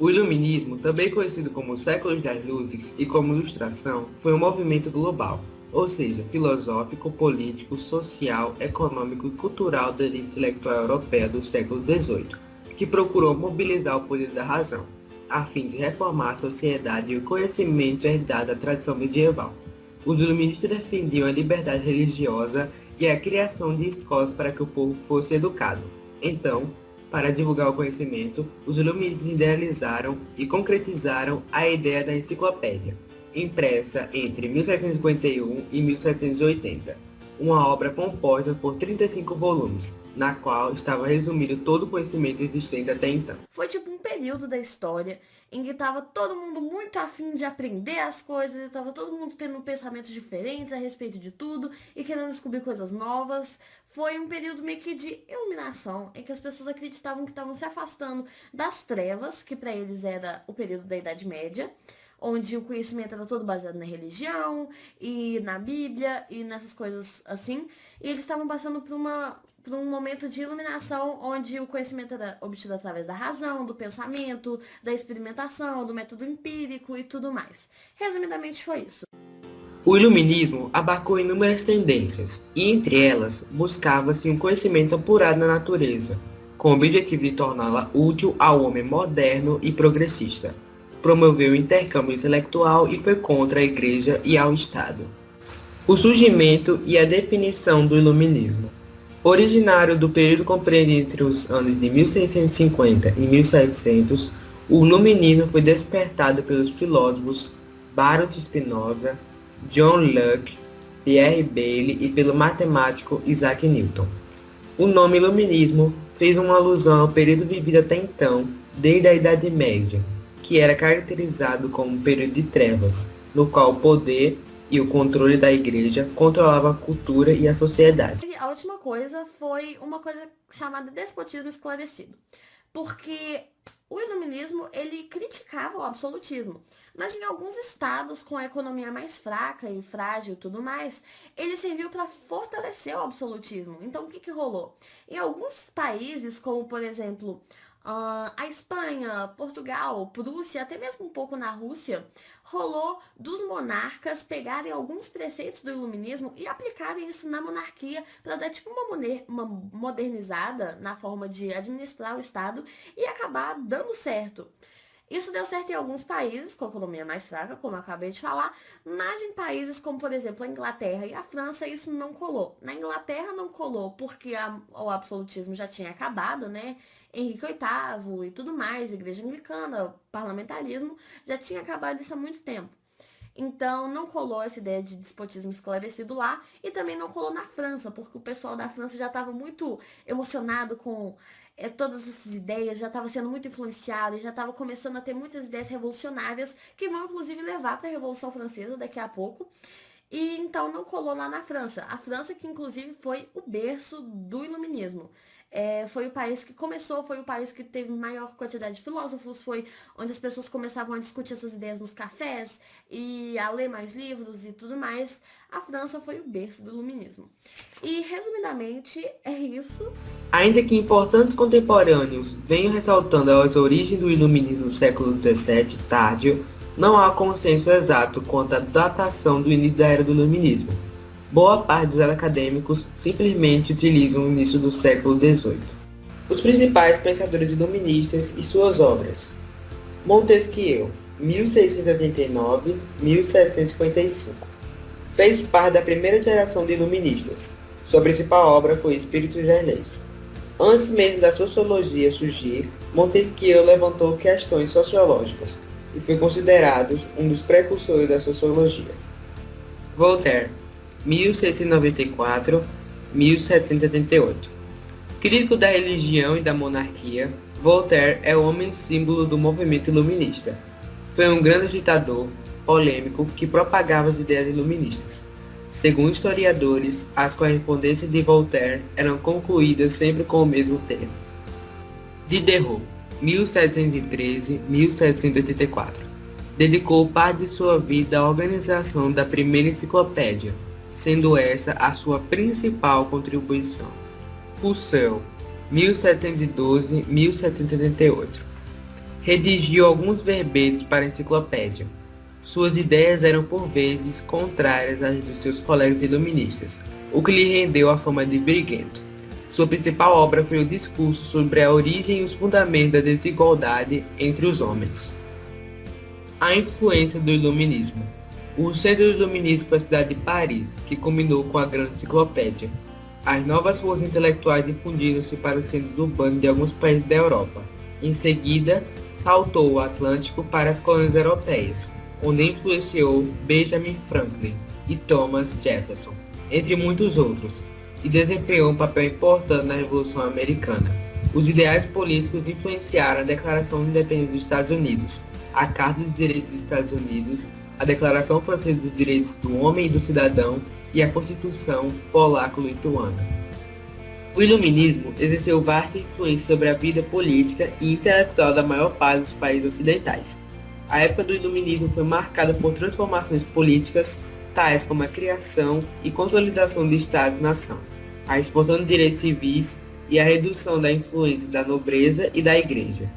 O Iluminismo, também conhecido como Séculos das Luzes e como Ilustração, foi um movimento global, ou seja, filosófico, político, social, econômico e cultural da elite intelectual europeia do século XVIII, que procurou mobilizar o poder da razão, a fim de reformar a sociedade e o conhecimento herdado da tradição medieval. Os iluministas defendiam a liberdade religiosa e a criação de escolas para que o povo fosse educado. Então, para divulgar o conhecimento, os iluministas idealizaram e concretizaram a ideia da enciclopédia, impressa entre 1751 e 1780, uma obra composta por 35 volumes, na qual estava resumido todo o conhecimento existente até então. Foi tipo um período da história em que tava todo mundo muito afim de aprender as coisas, e tava todo mundo tendo pensamentos diferentes a respeito de tudo e querendo descobrir coisas novas. Foi um período meio que de iluminação, em que as pessoas acreditavam que estavam se afastando das trevas, que para eles era o período da Idade Média, onde o conhecimento era todo baseado na religião e na Bíblia e nessas coisas assim. E eles estavam passando por um momento de iluminação onde o conhecimento era obtido através da razão, do pensamento, da experimentação, do método empírico e tudo mais. Resumidamente foi isso. O iluminismo abarcou inúmeras tendências, e entre elas buscava-se um conhecimento apurado na natureza, com o objetivo de torná-la útil ao homem moderno e progressista. Promoveu o intercâmbio intelectual e foi contra a Igreja e ao Estado. O surgimento e a definição do iluminismo. Originário do período compreendido entre os anos de 1650 e 1700, o iluminismo foi despertado pelos filósofos Baruch Spinoza, John Locke, Pierre Bayle e pelo matemático Isaac Newton. O nome iluminismo fez uma alusão ao período vivido até então, desde a Idade Média, que era caracterizado como um período de trevas, no qual o poder e o controle da igreja controlavam a cultura e a sociedade. E a última coisa foi uma coisa chamada despotismo esclarecido, porque o iluminismo ele criticava o absolutismo, mas em alguns estados com a economia mais fraca e frágil e tudo mais, ele serviu para fortalecer o absolutismo. Então o que rolou? Em alguns países, como por exemplo a Espanha, Portugal, Prússia, até mesmo um pouco na Rússia, rolou dos monarcas pegarem alguns preceitos do iluminismo e aplicarem isso na monarquia para dar tipo uma modernizada na forma de administrar o Estado e acabar dando certo. Isso deu certo em alguns países, com a economia mais fraca, como eu acabei de falar, mas em países como, por exemplo, a Inglaterra e a França, isso não colou. Na Inglaterra não colou porque o absolutismo já tinha acabado, né? Henrique VIII e tudo mais, Igreja Anglicana, parlamentarismo, já tinha acabado isso há muito tempo. Então, não colou essa ideia de despotismo esclarecido lá e também não colou na França, porque o pessoal da França já estava muito emocionado com todas essas ideias, já estava sendo muito influenciado e já estava começando a ter muitas ideias revolucionárias que vão, inclusive, levar para a Revolução Francesa daqui a pouco. E então não colou lá na França. A França que, inclusive, foi o berço do iluminismo. Foi o país que começou, foi o país que teve maior quantidade de filósofos, foi onde as pessoas começavam a discutir essas ideias nos cafés e a ler mais livros e tudo mais. A França foi o berço do iluminismo. E, resumidamente, é isso. Ainda que importantes contemporâneos venham ressaltando as origens do iluminismo do século XVII tárdio, não há consenso exato quanto à datação do início da era do iluminismo. Boa parte dos acadêmicos simplesmente utilizam o início do século XVIII. Os principais pensadores iluministas e suas obras. Montesquieu, 1689-1755. Fez parte da primeira geração de iluministas. Sua principal obra foi Espíritos das Leis. Antes mesmo da sociologia surgir, Montesquieu levantou questões sociológicas e foi considerado um dos precursores da sociologia. Voltaire, 1694-1788. Crítico da religião e da monarquia, Voltaire é o homem símbolo do movimento iluminista. Foi um grande agitador, polêmico, que propagava as ideias iluministas. Segundo historiadores, as correspondências de Voltaire eram concluídas sempre com o mesmo termo. Diderot, 1713-1784. Dedicou parte de sua vida à organização da primeira enciclopédia, sendo essa a sua principal contribuição. Rousseau, 1712-1788. Redigiu alguns verbetes para a enciclopédia. Suas ideias eram por vezes contrárias às dos seus colegas iluministas, o que lhe rendeu a fama de briguento. Sua principal obra foi o discurso sobre a origem e os fundamentos da desigualdade entre os homens. A influência do iluminismo. O centro do iluminismo foi a cidade de Paris, que culminou com a grande enciclopédia. As novas forças intelectuais difundiram-se para os centros urbanos de alguns países da Europa. Em seguida, saltou o Atlântico para as colônias europeias, onde influenciou Benjamin Franklin e Thomas Jefferson, entre muitos outros, e desempenhou um papel importante na Revolução Americana. Os ideais políticos influenciaram a Declaração de Independência dos Estados Unidos, a Carta dos Direitos dos Estados Unidos, a Declaração Francesa dos Direitos do Homem e do Cidadão e a Constituição Polaco-Lituana. O Iluminismo exerceu vasta influência sobre a vida política e intelectual da maior parte dos países ocidentais. A época do Iluminismo foi marcada por transformações políticas, tais como a criação e consolidação de Estado-nação, a expansão de direitos civis e a redução da influência da nobreza e da Igreja.